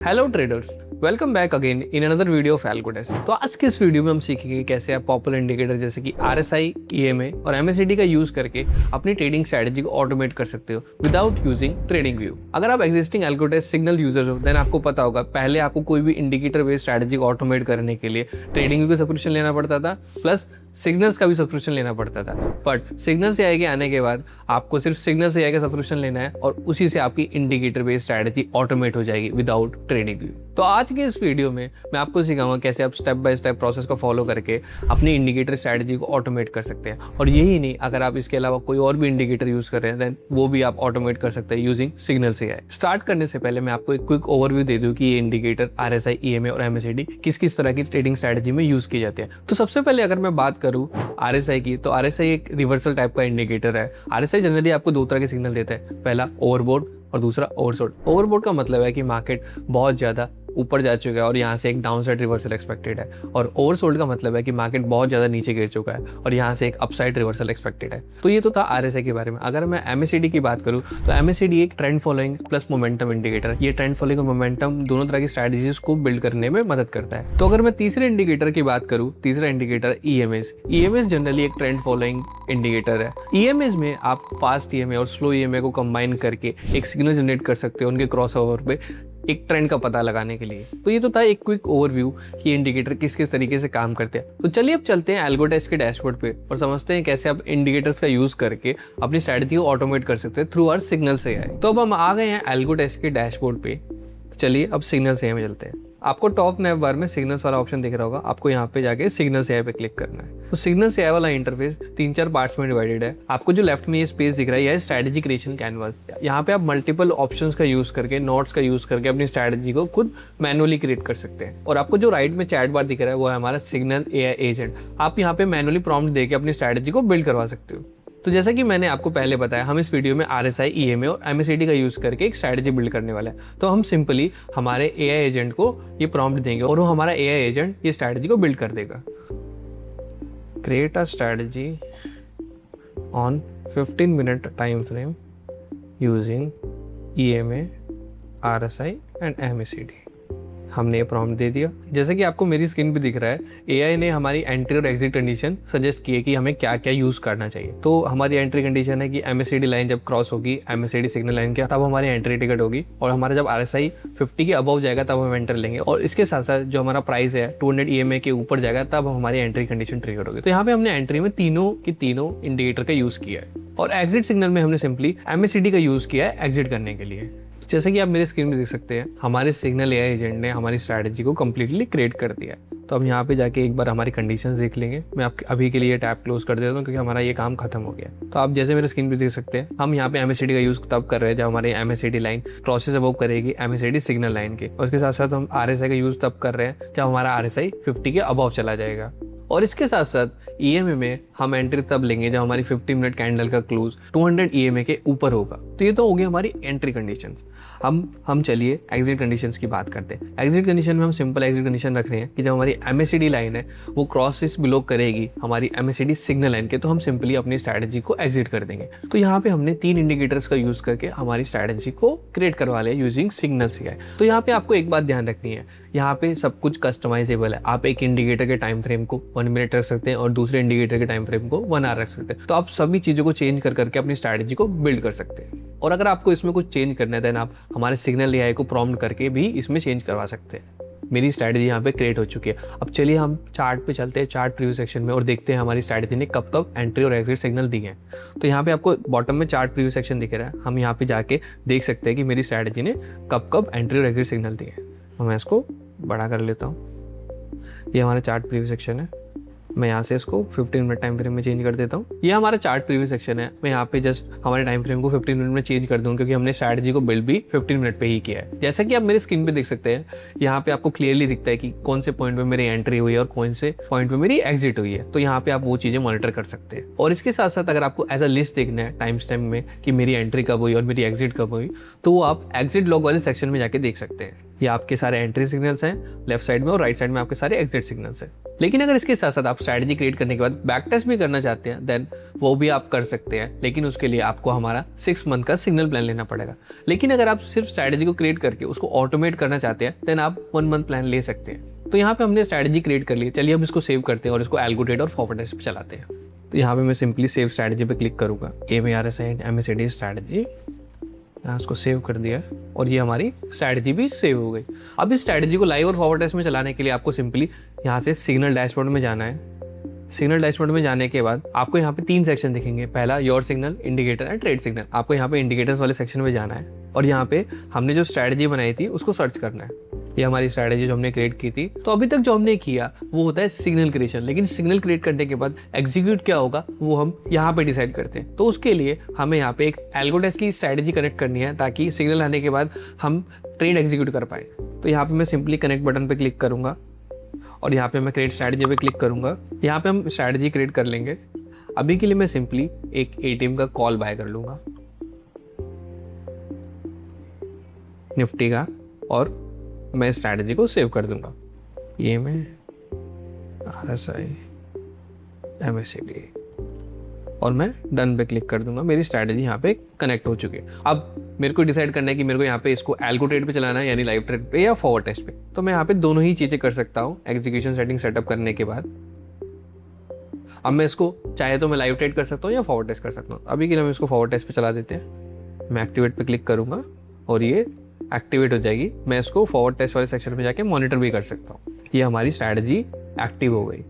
Hello traders, welcome back again in another video of Algodesk. तो आज के इस वीडियो में हम सीखेंगे कैसे आप पॉपुलर इंडिकेटर जैसे कि RSI, EMA और MACD का यूज करके अपनी ट्रेडिंग स्ट्रेटजी को ऑटोमेट कर सकते हो विदाउट यूजिंग ट्रेडिंग व्यू। अगर आप एग्जिस्टिंग एल्गोडेस्क सिग्नल यूजर हो देन आपको पता होगा पहले आपको कोई भी इंडिकेटर बेस्ड स्ट्रेटजी को ऑटोमेट करने के लिए ट्रेडिंग व्यू का सब्सक्रिप्शन लेना पड़ता था, प्लस सिग्नल्स का भी सब्सक्रिप्शन लेना पड़ता था। बट सिग्नल से के आने के बाद आपको सिर्फ सिग्नल से का सब्सक्रिप्शन लेना है और उसी से आपकी इंडिकेटर बेस्ड स्ट्रैटेजी ऑटोमेट हो जाएगी विदाउट ट्रेडिंग व्यू। तो आज के इस वीडियो में मैं आपको सिखाऊंगा कैसे आप स्टेप बाय स्टेप प्रोसेस को फॉलो करके अपनी इंडिकेटर स्ट्रैटेजी को ऑटोमेट कर सकते हैं। और यही नहीं, अगर आप इसके अलावा कोई और भी इंडिकेटर यूज कर रहे हैं देन वो भी आप ऑटोमेट कर सकते हैं यूजिंग सिग्नल से। स्टार्ट करने से पहले मैं आपको एक क्विक ओवरव्यू दे दूं कि ये इंडिकेटर RSI, EMA और MACD किस किस तरह की ट्रेडिंग स्ट्रैटेजी में यूज किए जाते हैं। तो सबसे पहले अगर मैं बात करूं RSI की, तो RSI एक रिवर्सल टाइप का इंडिकेटर है। RSI जनरली आपको दो तरह के सिग्नल देता है, पहला ओवरबोट और दूसरा ओवरसोल्ड। ओवरबोट का मतलब है कि मार्केट बहुत ज्यादा ऊपर जा चुका है और यहाँ से एक डाउनसाइड रिवर्सल एक्सपेक्टेड है, और ओवरसोल्ड का मतलब है कि मार्केट बहुत ज्यादा नीचे गिर चुका है और यहाँ से एक अपसाइड रिवर्सल एक्सपेक्टेड है। तो ये तो था RSI के बारे में। अगर मैं MACD की बात करूँ तो MACD एक trend following plus momentum indicator. ये ट्रेंड फॉलोइंग और मोमेंटम दोनों तरह की स्ट्रैटेजीज को बिल्ड करने में मदद करता है। तो अगर मैं तीसरे इंडिकेटर की बात करूँ, तीसरा इंडिकेटर EMAs जनरली एक ट्रेंड फॉलोइंग इंडिकेटर है। EMAs में आप फास्ट EMA और स्लो EMA को कंबाइन करके एक सिग्नल जनरेट कर सकते हो उनके क्रॉसओवर पे एक ट्रेंड का पता लगाने के लिए। तो ये तो था एक क्विक ओवरव्यू कि इंडिकेटर किस किस तरीके से काम करते हैं। तो चलिए अब चलते हैं एल्गोडेस्क के डैशबोर्ड पे और समझते हैं कैसे आप इंडिकेटर्स का यूज करके अपनी स्ट्रैटेजी को ऑटोमेट कर सकते हैं थ्रू आवर सिग्नल से AI। तो अब हम आ गए हैं एल्गोडेस्क के डैशबोर्ड पे। चलिए अब सिग्नल से AI में चलते हैं। आपको टॉप नैव बार में सिग्नल्स वाला ऑप्शन दिख रहा होगा, आपको यहाँ पे जाके सिग्नल से AI पे क्लिक करना है। तो सिग्नल से AI वाला इंटरफेस 3-4 पार्ट्स में डिवाइडेड है। आपको जो लेफ्ट में ये स्पेस दिख रहा है, यह स्ट्रैटेजी क्रिएशन कैनवस। यहाँ पे आप मल्टीपल ऑप्शंस का यूज करके, नोट्स का यूज करके अपनी स्ट्रैटेजी को खुद मैनुअली क्रिएट कर सकते हैं। और आपको जो राइट में चैट बार दिख रहा है वो है हमारा सिग्नल AI एजेंट। आप यहाँ पे मैनुअली प्रॉम्प्ट देके अपनी स्ट्रैटेजी को बिल्ड करवा सकते हो। तो जैसा कि मैंने आपको पहले बताया, हम इस वीडियो में RSI, EMA और MACD का यूज करके एक स्ट्रैटेजी बिल्ड करने वाला है। तो हम सिंपली हमारे AI एजेंट को ये प्रॉम्प्ट देंगे और वो हमारा AI एजेंट ये स्ट्रैटेजी को बिल्ड कर देगा। Create a strategy on 15 minute time frame using EMA, RSI and MACD। हमने ये प्रॉम्प्ट दे दिया। जैसे कि आपको मेरी स्क्रीन पे दिख रहा है, AI ने हमारी एंट्री और एग्जिट कंडीशन सजेस्ट की है कि हमें क्या क्या यूज करना चाहिए। तो हमारी एंट्री कंडीशन है कि MACD लाइन जब क्रॉस होगी MACD सिग्नल लाइन के, तब हमारी एंट्री टिकट होगी, और हमारा जब RSI 50 के अबव जाएगा तब हम एंटर लेंगे, और इसके साथ साथ जो हमारा प्राइस है 200 EMA के ऊपर जाएगा तब हमारी एंट्री कंडीशन ट्रिगर होगी। तो यहाँ पे हमने एंट्री में तीनों की तीनों इंडिकेटर का यूज किया है, और एग्जिट सिग्नल में हमने सिंपली MACD का यूज किया है एग्जिट करने के लिए। जैसे कि आप मेरे स्क्रीन में देख सकते हैं, हमारे सिग्नल AI एजेंट ने हमारी स्ट्रैटेजी को कम्प्लीटली क्रिएट कर दिया है। तो हम यहाँ पे जाके एक बार हमारी कंडीशंस देख लेंगे। मैं आपके अभी के लिए टैब क्लोज कर देता हूँ क्योंकि हमारा ये काम खत्म हो गया। तो आप जैसे मेरे स्क्रीन पे देख सकते हैं, हम यहाँ पे MACD का यूज तब कर रहे हैं जब हमारी MACD लाइन क्रॉसेस अबव करेगी MACD सिग्नल लाइन के। और उसके साथ साथ हम RSI का यूज तब कर रहे हैं जब हमारा RSI 50 के अबव चला जाएगा। और इसके साथ साथ EMA में हम एंट्री तब लेंगे जब हमारी 50 मिनट कैंडल का क्लोज 200 EMA के ऊपर होगा। तो ये तो होगी हमारी एंट्री कंडीशंस। हम चलिए एग्जिट कंडीशंस की बात करते हैं। एग्जिट कंडीशन में हम सिंपल एग्जिट कंडीशन रख रहे हैं कि जब हमारी MACD लाइन है वो क्रॉसेस बिलो करेगी हमारी MACD सिग्नल लाइन के, तो हम सिंपली अपनी स्ट्रैटेजी को एग्जिट कर देंगे। तो यहाँ पे हमने 3 इंडिकेटर्स का यूज करके हमारी स्ट्रैटेजी को क्रिएट करवा लिया यूजिंग सिग्नल से। तो यहाँ पे आपको एक बात ध्यान रखनी है, यहाँ पे सब कुछ कस्टमाइजेबल है। आप एक इंडिकेटर के टाइम फ्रेम को 1 मिनट रख सकते हैं और दूसरे इंडिकेटर के टाइम फ्रेम को 1 आवर रख सकते हैं। तो आप सभी चीज़ों को चेंज कर करके अपनी स्ट्रैटेजी को बिल्ड कर सकते हैं। और अगर आपको इसमें कुछ चेंज करना है देन आप हमारे सिग्नल AI को प्रॉम्प्ट करके भी इसमें चेंज करवा सकते हैं। मेरी स्ट्रैटेजी यहाँ पे क्रिएट हो चुकी है। अब चलिए हम चार्ट पे चलते हैं, चार्ट प्रीव्यू सेक्शन में, और देखते हैं हमारी स्ट्रैटेजी ने कब कब एंट्री और एग्जिट सिग्नल दिए हैं। तो यहाँ पे आपको बॉटम में चार्ट प्रीव्यू सेक्शन दिख रहा है। हम यहाँ पे जाके देख सकते हैं कि मेरी स्ट्रैटेजी ने कब कब एंट्री और एग्जिट सिग्नल दिए हैं। मैं इसको बड़ा कर लेता हूँ। ये हमारा चार्ट प्रीव्यू सेक्शन है। मैं यहाँ से इसको 15 मिनट टाइम फ्रेम में चेंज कर देता हूँ। ये हमारा चार्ट प्रीव्यू सेक्शन है। मैं यहाँ पे जस्ट हमारे टाइम फ्रेम को 15 मिनट में चेंज कर दूँ क्योंकि हमने स्ट्रैटेजी को बिल्ड भी 15 मिनट पे ही किया है। जैसा कि आप मेरे स्क्रीन पे देख सकते हैं, यहाँ पे आपको क्लियरली दिखता है कि कौन से पॉइंट पे मेरी एंट्री हुई है और कौन से पॉइंट पे मेरी एग्जिट हुई है। तो यहाँ पे आप वो चीजें मॉनिटर कर सकते हैं। और इसके साथ साथ अगर आपको एज अ लिस्ट देखना है टाइम स्टैम्प में कि मेरी एंट्री कब हुई और मेरी एग्जिट कब हुई, तो वो आप एग्जिट लॉग वाले सेक्शन में जाके देख सकते हैं। ये आपके सारे एंट्री सिग्नल्स हैं लेफ्ट साइड में, और राइट साइड में आपके सारे एग्जिट सिग्नल्स हैं। लेकिन अगर इसके साथ साथ आप स्ट्रैटेजी क्रिएट करने के बाद बैक टेस्ट भी करना चाहते हैं देन वो भी आप कर सकते हैं, लेकिन उसके लिए आपको हमारा 6 मंथ का सिग्नल प्लान लेना पड़ेगा। लेकिन अगर आप सिर्फ स्ट्रैटेजी को क्रिएट करके उसको ऑटोमेट करना चाहते हैं देन आप 1 मंथ प्लान ले सकते हैं। तो यहाँ पे हमने स्ट्रैटेजी क्रिएट कर ली, चलिए अब इसको सेव करते हैं और इसको एल्गो ट्रेड और फॉरवर्ड टेस्ट पे चलाते हैं। तो यहाँ पे मैं सिंपली सेव स्ट्रैटेजी पे क्लिक करूँगा, EMA RSI and MACD strategy, यहाँ उसको सेव कर दिया और ये हमारी स्ट्रैटेजी भी सेव हो गई। अब इस स्ट्रैटेजी को लाइव और फॉरवर्ड टेस्ट में चलाने के लिए आपको सिंपली यहाँ से सिग्नल डैशबोर्ड में जाना है। सिग्नल डैशबोर्ड में जाने के बाद आपको यहाँ पे 3 सेक्शन दिखेंगे, पहला your signal, indicator and trade signal. आपको यहाँ पे इंडिकेटर्स वाले सेक्शन में जाना है और यहाँ पे हमने जो स्ट्रैटेजी बनाई थी उसको सर्च करना है। ये हमारी स्ट्रैटेजी जो हमने क्रिएट की थी। तो अभी तक जो हमने किया वो होता है सिग्नल क्रिएशन, लेकिन सिग्नल क्रिएट करने के बाद एग्जीक्यूट क्या होगा वो हम यहाँ पे डिसाइड करते हैं। तो उसके लिए हमें यहाँ पे एक एल्गो टेस्ट की स्ट्रैटेजी कनेक्ट करनी है ताकि सिग्नल आने के बाद हम ट्रेड एग्जीक्यूट कर पाए। तो यहाँ पे मैं सिंपली कनेक्ट बटन पे क्लिक करूँगा और यहाँ पे मैं क्रिएट स्ट्रैटेजी पे क्लिक करूँगा। यहाँ पे हम स्ट्रैटेजी क्रिएट कर लेंगे। अभी के लिए मैं सिंपली एक ATM का कॉल बाय कर लूँगा निफ्टी का और मैं स्ट्रैटेजी को सेव कर दूंगा। ये मैं RSI MACD और मैं डन पे क्लिक कर दूंगा। मेरी स्ट्रैटेजी यहाँ पे कनेक्ट हो चुकी है। अब मेरे को डिसाइड करना है कि मेरे को यहाँ पे इसको एल्गो ट्रेड पे चलाना है यानी लाइव ट्रेड पे या फॉरवर्ड टेस्ट पे। तो मैं यहाँ पे दोनों ही चीज़ें कर सकता हूँ एग्जीक्यूशन सेटिंग सेटअप करने के बाद। अब मैं इसको चाहे तो मैं लाइव ट्रेड कर सकता हूँ या फॉरवर्ड टेस्ट कर सकता हूँ। अभी के लिए हम इसको फॉरवर्ड टेस्ट पे चला देते हैं। मैं एक्टिवेट पे क्लिक करूँगा और ये एक्टिवेट हो जाएगी। मैं इसको फॉरवर्ड टेस्ट वाले सेक्शन में जाके मॉनिटर भी कर सकता हूँ। ये हमारी स्ट्रैटेजी एक्टिव हो गई।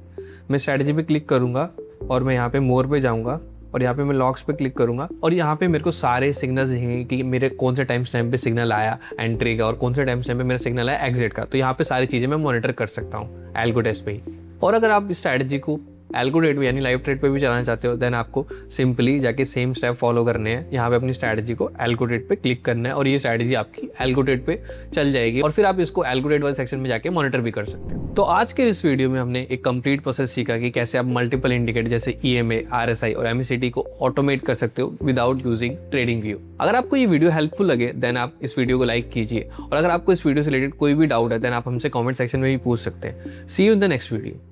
मैं स्ट्रैटेजी पे क्लिक करूँगा और मैं यहाँ पे मोर पे जाऊँगा और यहाँ पे मैं लॉग्स पे क्लिक करूँगा और यहाँ पे मेरे को सारे सिग्नल्स दिखेंगे कि मेरे कौन से टाइम पे सिग्नल आया एंट्री का और कौन से टाइम पे मेरा सिग्नल आया एग्जिट का। तो यहाँ पे सारी चीज़ें मैं मॉनिटर कर सकता हूँ एल्गो टेस्ट पे ही। और अगर आप इस स्ट्रैटेजी को एल्गो ट्रेड पे यानी लाइव ट्रेड पे भी चलाना चाहते हो देन आपको सिंपली जाके सेम स्टेप फॉलो करने हैं। यहाँ पे अपनी स्ट्रैटेजी को एल्गो ट्रेड पे क्लिक करना है और ये स्ट्रैटेजी आपकी एल्गो ट्रेड पे चल जाएगी और फिर आप इसको एल्गो ट्रेड वाले सेक्शन में जाके मॉनिटर भी कर सकते हो। तो आज के इस वीडियो में हमने एक कंप्लीट प्रोसेस सीखा कि कैसे आप मल्टीपल इंडिकेटर जैसे EMA, RSI और MACD को ऑटोमेट कर सकते हो विदाउट यूजिंग ट्रेडिंग व्यू। अगर आपको ये वीडियो हेल्पफुल लगे देन आप इस वीडियो को लाइक कीजिए और अगर आपको इस वीडियो से रिलेटेड कोई भी डाउट है देन आप हमसे कॉमेंट सेक्शन में भी पूछ सकते हैं। See you in the next video.